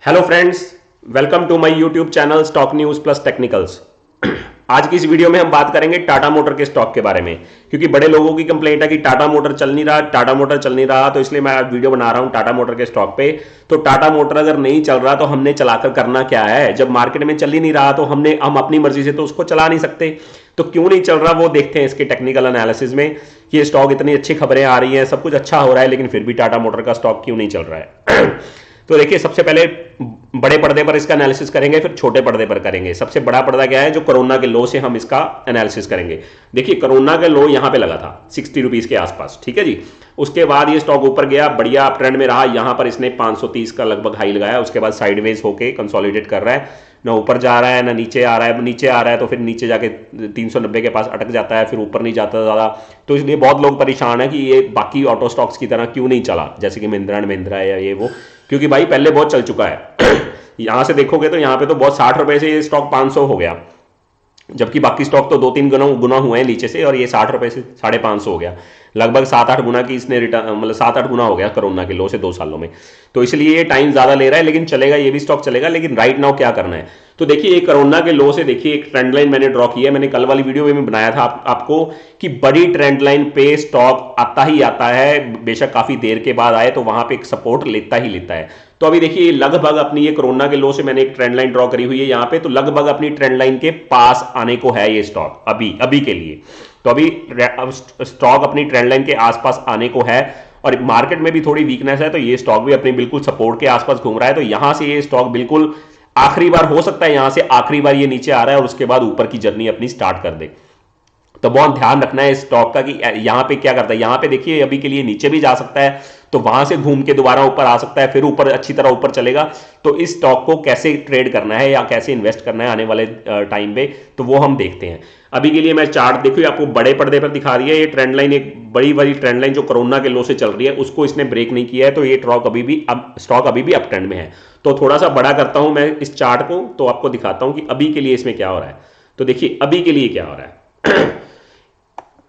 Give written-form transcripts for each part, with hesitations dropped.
Hello friends, welcome to my YouTube channel stock news plus technicals. आज की इस video में हम बात करेंगे टाटा मोटर के स्टॉक के बारे में, क्योंकि बड़े लोगों की कंप्लेंट है कि टाटा मोटर चल नहीं रहा, टाटा मोटर चल नहीं रहा। तो इसलिए मैं आज वीडियो बना रहा हूं टाटा मोटर के स्टॉक पे। तो टाटा मोटर अगर नहीं चल रहा तो हमने चलाकर करना क्या है? जब मार्केट में चल ही नहीं रहा तो हम अपनी मर्जी से तो उसको चला नहीं सकते। तो क्यों नहीं चल रहा वो देखते हैं इसके टेक्निकल एनालिसिस में कि ये स्टॉक इतनी अच्छी खबरें आ रही हैं, सब कुछ अच्छा हो रहा है, लेकिन फिर भी टाटा मोटर का स्टॉक क्यों नहीं चल रहा है। तो देखिए, सबसे पहले बड़े पर्दे पर इसका एनालिसिस करेंगे, फिर छोटे पर्दे पर करेंगे। सबसे बड़ा पर्दा क्या है? जो कोरोना के लो से हम इसका एनालिसिस करेंगे। देखिए, कोरोना के लो यहां पे लगा था 60 रुपीज के आसपास, ठीक है जी। उसके बाद ये स्टॉक ऊपर गया, बढ़िया अप ट्रेंड में रहा। यहां पर इसने 530 का लगभग हाई लगाया, उसके बाद साइडवेज होके कंसोलिडेट कर रहा है, ना ऊपर जा रहा है ना नीचे आ रहा है। नीचे आ रहा है तो फिर नीचे जाके 390 के पास अटक जाता है, फिर ऊपर नहीं जाता ज़्यादा। तो इसलिए बहुत लोग परेशान है कि ये बाकी ऑटो स्टॉक्स की तरह क्यों नहीं चला, जैसे कि महिंद्रा एंड महिंद्रा है या ये वो, क्योंकि भाई पहले बहुत चल चुका है। यहां से देखोगे तो यहां पे तो बहुत 60 रुपए से ये स्टॉक 500 हो गया, जबकि बाकी स्टॉक तो 2-3 गुना हुए हैं नीचे से, और ये 60 रुपए से 550 हो गया। लगभग 7-8 गुना की इसने रिटर्न, मतलब 7-8 गुना हो गया कोरोना के लो से 2 सालों में। तो इसलिए ये टाइम ज्यादा ले रहा है, लेकिन चलेगा, ये भी स्टॉक चलेगा। लेकिन राइट नाउ क्या करना है? तो देखिए, ये कोरोना के लो से देखिए एक ट्रेंड लाइन मैंने ड्रॉ किया है। मैंने कल वाली वीडियो में बनाया था आपको कि बड़ी ट्रेंड लाइन पे स्टॉक आता ही आता है, बेशक काफी देर के बाद आए तो वहां पे एक सपोर्ट लेता ही लेता है। तो अभी देखिए, लगभग अपनी ये कोरोना के लो से मैंने एक ट्रेंड लाइन ड्रॉ करी हुई है यहाँ पे, तो लगभग अपनी ट्रेंड लाइन के पास आने को है ये स्टॉक अभी के लिए। तो अभी स्टॉक अपनी ट्रेंड लाइन के आसपास आने को है, और मार्केट में भी थोड़ी वीकनेस है, तो ये स्टॉक भी अपनी बिल्कुल सपोर्ट के आसपास घूम रहा है। तो यहां से ये स्टॉक बिल्कुल आखिरी बार हो सकता है, यहां से आखिरी बार ये नीचे आ रहा है और उसके बाद ऊपर की जर्नी अपनी स्टार्ट कर दे। तो बहुत ध्यान रखना है इस स्टॉक का कि यहां पे क्या करता है। यहां पे देखिए, अभी के लिए नीचे भी जा सकता है, तो वहां से घूम के दोबारा ऊपर आ सकता है, फिर ऊपर अच्छी तरह ऊपर चलेगा। तो इस स्टॉक को कैसे ट्रेड करना है या कैसे इन्वेस्ट करना है आने वाले टाइम पे, तो वो हम देखते हैं। अभी के लिए मैं चार्ट देखिए आपको बड़े पर्दे पर दिखा रही है। ये ट्रेंड लाइन एक बड़ी ट्रेंड लाइन जो कोरोना के लो से चल रही है, उसको इसने ब्रेक नहीं किया है। तो ये स्टॉक अभी भी अप ट्रेंड में है। तो थोड़ा सा बड़ा करता हूं मैं इस चार्ट को, तो आपको दिखाता हूं कि अभी के लिए इसमें क्या हो रहा है। तो देखिए, अभी के लिए क्या हो रहा है।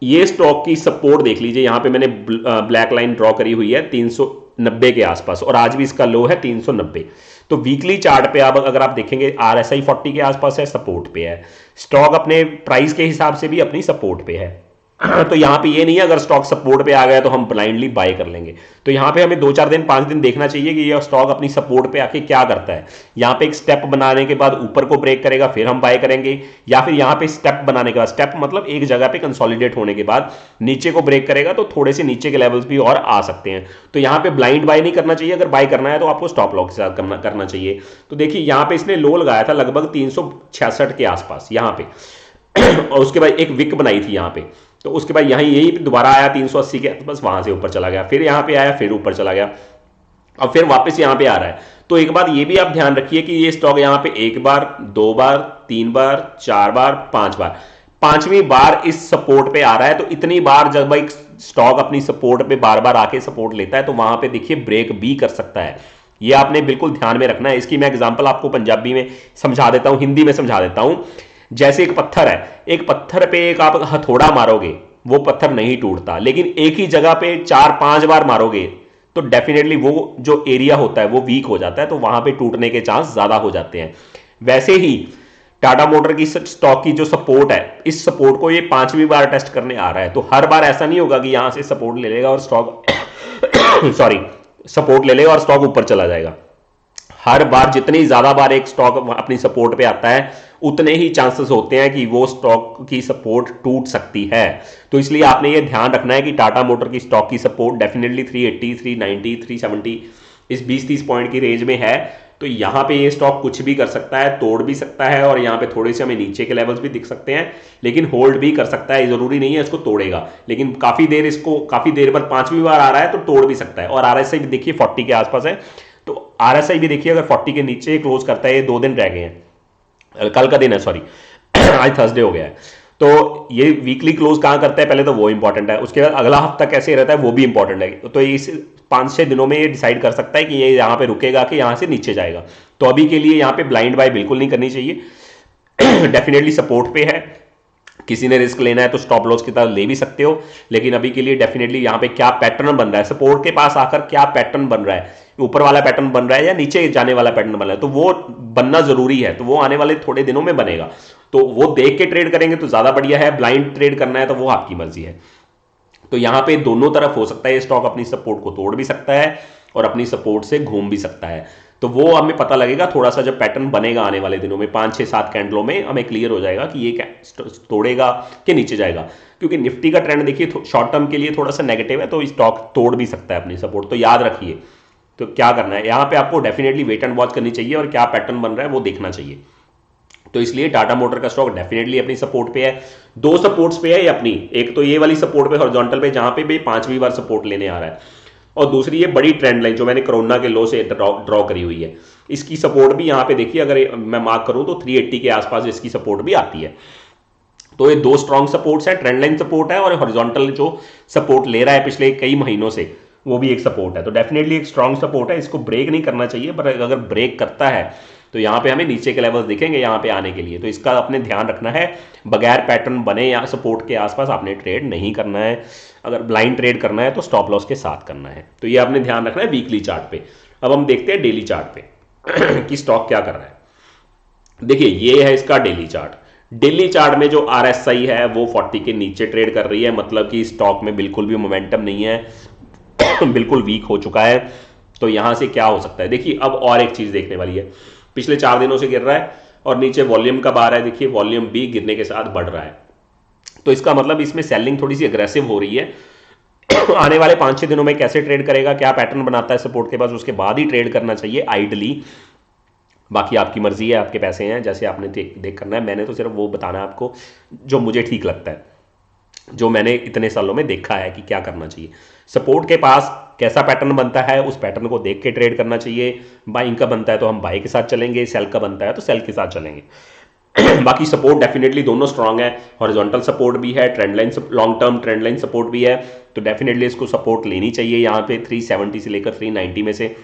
ये स्टॉक की सपोर्ट देख लीजिए, यहां पे मैंने ब्लैक लाइन ड्रॉ करी हुई है 390 के आसपास, और आज भी इसका लो है 390। तो वीकली चार्ट पे आप अगर आप देखेंगे, RSI 40 के आसपास है, सपोर्ट पे है। स्टॉक अपने प्राइस के हिसाब से भी अपनी सपोर्ट पे है। तो यहां पे ये नहीं है अगर स्टॉक सपोर्ट पे आ गया तो हम ब्लाइंडली बाय कर लेंगे। तो यहां पे हमें 2-4 दिन 5 दिन देखना चाहिए कि ये स्टॉक अपनी सपोर्ट पे आके क्या करता है। यहां पे एक स्टेप बनाने के बाद ऊपर को ब्रेक करेगा, फिर हम बाय करेंगे, या फिर यहां पे स्टेप बनाने के बाद, स्टेप मतलब एक जगह पे कंसोलिडेट होने के बाद नीचे को ब्रेक करेगा, तो थोड़े से नीचे के लेवल्स भी और आ सकते हैं। तो यहां पे ब्लाइंड बाय नहीं करना चाहिए। अगर बाय करना है तो आपको स्टॉप लॉस के साथ करना चाहिए। तो देखिए, यहां पे इसने लो लगाया था लगभग 366 के आसपास यहां पे, और उसके बाद एक विक बनाई थी यहां पे। तो उसके बाद यही दोबारा आया 380 के आसपास, वहां से ऊपर चला गया, फिर यहां पे आया, फिर ऊपर चला गया, और फिर वापस यहां पे आ रहा है। तो एक बात ये भी आप ध्यान रखिए कि ये स्टॉक यहां पे 1 बार, 2 बार, 3 बार, 4 बार, 5 बार, 5वीं बार इस सपोर्ट पे आ रहा है। तो इतनी बार जब एक स्टॉक अपनी सपोर्ट पे बार बार आके सपोर्ट लेता है, तो वहां पे देखिए ब्रेक भी कर सकता है। ये आपने बिल्कुल ध्यान में रखना है। इसकी मैं एग्जांपल आपको पंजाबी में समझा देता हूं, हिंदी में समझा देता हूं। जैसे एक पत्थर है, एक पत्थर पे एक आप हथौड़ा मारोगे, वो पत्थर नहीं टूटता, लेकिन एक ही जगह पे 4-5 बार मारोगे तो डेफिनेटली वो जो एरिया होता है वो वीक हो जाता है, तो वहां पे टूटने के चांस ज्यादा हो जाते हैं। वैसे ही टाटा मोटर की स्टॉक की जो सपोर्ट है, इस सपोर्ट को ये 5वीं बार टेस्ट करने आ रहा है। तो हर बार ऐसा नहीं होगा कि यहां से सपोर्ट ले लेगा और स्टॉक सॉरी, सपोर्ट ले लेगा और स्टॉक ऊपर चला जाएगा। हर बार जितनी ज्यादा बार एक स्टॉक अपनी सपोर्ट पे आता है, उतने ही चांसेस होते हैं कि वो स्टॉक की सपोर्ट टूट सकती है। तो इसलिए आपने ये ध्यान रखना है कि टाटा मोटर की स्टॉक की सपोर्ट डेफिनेटली 380, 390, 370 इस 20-30 पॉइंट की रेंज में है। तो यहां पे ये स्टॉक कुछ भी कर सकता है, तोड़ भी सकता है, और यहां पे थोड़े से हमें नीचे के लेवल्स भी दिख सकते हैं, लेकिन होल्ड भी कर सकता है। जरूरी नहीं है इसको तोड़ेगा, लेकिन काफी देर पर 5वीं बार आ रहा है तो तोड़ भी सकता है। और RSI भी देखिए 40 के आसपास है, तो RSI भी देखिए अगर 40 के नीचे क्लोज करता है, ये 2 दिन रह गए हैं, कल का दिन है सॉरी, आज थर्सडे हो गया है। तो ये वीकली क्लोज कहां करता है पहले तो वो इंपॉर्टेंट है, उसके बाद अगला हफ्ता कैसे रहता है वो भी इंपॉर्टेंट है। तो इस 5-6 दिनों में ये डिसाइड कर सकता है कि ये यहां पे रुकेगा कि यहां से नीचे जाएगा। तो अभी के लिए यहां पे ब्लाइंड बाय बिल्कुल नहीं करनी चाहिए। डेफिनेटली सपोर्ट पे है, किसी ने रिस्क लेना है तो स्टॉप लॉस की तरह ले भी सकते हो, लेकिन अभी के लिए डेफिनेटली यहां पे क्या पैटर्न बन रहा है, सपोर्ट के पास आकर क्या पैटर्न बन रहा है, ऊपर वाला पैटर्न बन रहा है या नीचे जाने वाला पैटर्न बन रहा है, तो वो बनना जरूरी है, तो वो आने वाले थोड़े दिनों में बनेगा। तो वो देख के ट्रेड करेंगे तो ज्यादा बढ़िया है, ब्लाइंड ट्रेड करना है तो वो आपकी मर्जी है। तो यहां पे दोनों तरफ हो सकता है, ये स्टॉक अपनी सपोर्ट को तोड़ भी सकता है और अपनी सपोर्ट से घूम भी सकता है। तो वो हमें पता लगेगा थोड़ा सा जब पैटर्न बनेगा आने वाले दिनों में, 5 6 7 कैंडलों में हमें क्लियर हो जाएगा कि ये तोड़ेगा कि नीचे जाएगा। क्योंकि निफ्टी का ट्रेंड देखिए शॉर्ट टर्म के लिए थोड़ा सा नेगेटिव है, तो स्टॉक तोड़ भी सकता है अपनी सपोर्ट, तो याद रखिए। तो क्या करना है यहां पे आपको डेफिनेटली वेट एंड वॉच करनी चाहिए और क्या पैटर्न बन रहा है वो देखना चाहिए। तो इसलिए टाटा मोटर का स्टॉक डेफिनेटली अपनी सपोर्ट पे है, दो सपोर्ट्स पे है ये अपनी, एक तो ये वाली सपोर्ट पे हॉरिजॉन्टल पे जहां पे भी 5वीं बार सपोर्ट लेने आ रहा है, और दूसरी ये बड़ी ट्रेंड लाइन जो मैंने कोरोना के लो से ड्रॉ करी हुई है, इसकी सपोर्ट भी यहां पे देखिए, अगर मैं मार्क करूं तो 380 के आसपास इसकी सपोर्ट भी आती है। तो ये दो स्ट्रॉन्ग सपोर्ट्स है, ट्रेंड लाइन सपोर्ट है और हॉरिजॉन्टल जो सपोर्ट ले रहा है पिछले कई महीनों से वो भी एक सपोर्ट है। तो डेफिनेटली एक स्ट्रॉन्ग सपोर्ट है, इसको ब्रेक नहीं करना चाहिए, पर अगर ब्रेक करता है तो यहाँ पे हमें नीचे के लेवल्स दिखेंगे यहाँ पे आने के लिए, तो इसका अपने ध्यान रखना है। बगैर पैटर्न बने या सपोर्ट के आसपास आपने ट्रेड नहीं करना है, अगर ब्लाइंड ट्रेड करना है तो स्टॉप लॉस के साथ करना है। तो ये आपने ध्यान रखना है वीकली चार्ट पे। अब हम देखते हैं डेली चार्ट पे कि स्टॉक क्या कर रहा है। देखिए ये है इसका डेली चार्ट। डेली चार्ट में जो RSI है वो 40 के नीचे ट्रेड कर रही है, मतलब कि स्टॉक में बिल्कुल भी मोमेंटम नहीं है, बिल्कुल वीक हो चुका है। तो यहां से क्या हो सकता है, देखिए अब और एक चीज देखने वाली है, पिछले 4 दिनों से गिर रहा है और नीचे वॉल्यूम कब आ रहा है, देखिए वॉल्यूम भी गिरने के साथ बढ़ रहा है। तो इसका मतलब इसमें सेलिंग थोड़ी सी अग्रेसिव हो रही है। आने वाले 5-6 दिनों में कैसे ट्रेड करेगा, क्या पैटर्न बनाता है सपोर्ट के पास, उसके बाद ही ट्रेड करना चाहिए आइडली। बाकी आपकी मर्जी है, आपके पैसे हैं, जैसे आपने देख करना है। मैंने तो सिर्फ वो बताना है आपको जो मुझे ठीक लगता है, जो मैंने इतने सालों में देखा है कि क्या करना चाहिए। सपोर्ट के पास कैसा पैटर्न बनता है उस पैटर्न को देख के ट्रेड करना चाहिए। बाइंग का बनता है तो हम बाई के साथ चलेंगे, सेल का बनता है तो सेल के साथ चलेंगे। बाकी सपोर्ट डेफिनेटली दोनों स्ट्रांग है, हॉरिजॉन्टल सपोर्ट भी है, trend line long term trend line support भी है। तो डेफिनेटली इसको सपोर्ट लेनी चाहिए यहाँ पे 370 से लेकर 390 में से,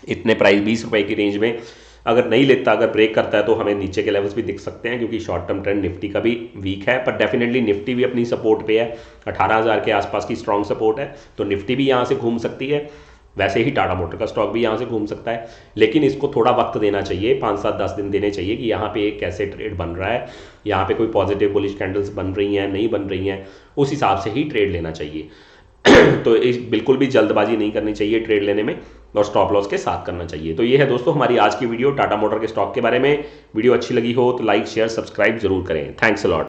इतने प्राइस 20 रुपए की रेंज में। अगर नहीं लेता, अगर ब्रेक करता है तो हमें नीचे के लेवल्स भी दिख सकते हैं, क्योंकि शॉर्ट टर्म ट्रेंड निफ्टी का भी वीक है, पर डेफिनेटली निफ्टी भी अपनी सपोर्ट पे है, 18,000 के आसपास की स्ट्रॉन्ग सपोर्ट है। तो निफ्टी भी यहाँ से घूम सकती है, वैसे ही टाटा मोटर का स्टॉक भी यहाँ से घूम सकता है, लेकिन इसको थोड़ा वक्त देना चाहिए, 5-7-10 दिन देने चाहिए कि यहाँ पे कैसे ट्रेड बन रहा है, यहाँ पे कोई पॉजिटिव बुलिश कैंडल्स बन रही हैं नहीं बन रही हैं, उस हिसाब से ही ट्रेड लेना चाहिए। तो इस बिल्कुल भी जल्दबाजी नहीं करनी चाहिए ट्रेड लेने में, और स्टॉप लॉस के साथ करना चाहिए। तो ये है दोस्तों हमारी आज की वीडियो टाटा मोटर के स्टॉक के बारे में। वीडियो अच्छी लगी हो तो लाइक शेयर सब्सक्राइब जरूर करें। Thanks a lot.